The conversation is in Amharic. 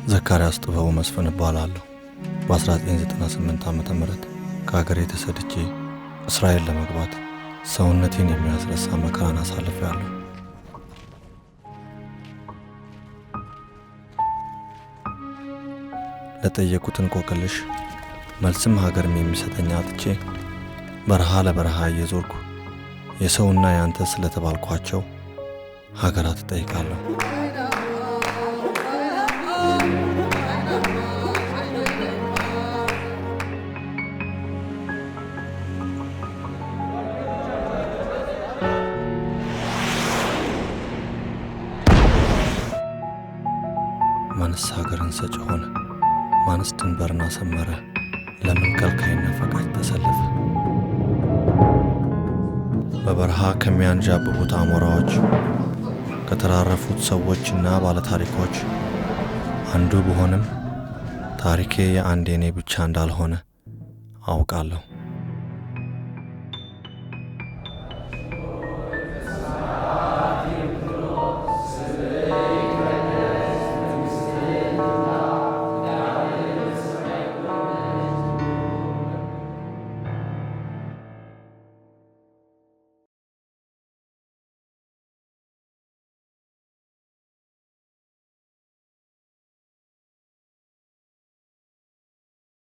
ዘካርያስ ጥበቡ መስፍን እባላለሁ። በ1998 ዓ.ም ከሀገሬ ተሰድጄ እስራኤል ለመግባት ሰውነቴን የሚያስረሳ መከራን አሳልፌያለሁ። ለጠየቁት እንቆቅልሽ መልስም ሀገርም የሚሰጠኝ አጥቼ በረሃ ለበረሃ እየዞርኩ የሰውና ያንተ ስለተባልኳቸው ሀገራት እጠይቃለሁ። ማንስ ሀገርን ሰጭ ሆነ? ማንስ ድንበርን አሰመረ? ለምን ከልካይና ፈቃጅ ተሰለፈ? በበረሃ ከሚያንዣብቡት አሞራዎች ከተራረፉት ሰዎችና ባለታሪኮች አንዱ ብሆንም ታሪኬ የአንድ የኔ ብቻ እንዳልሆነ አውቃለሁ።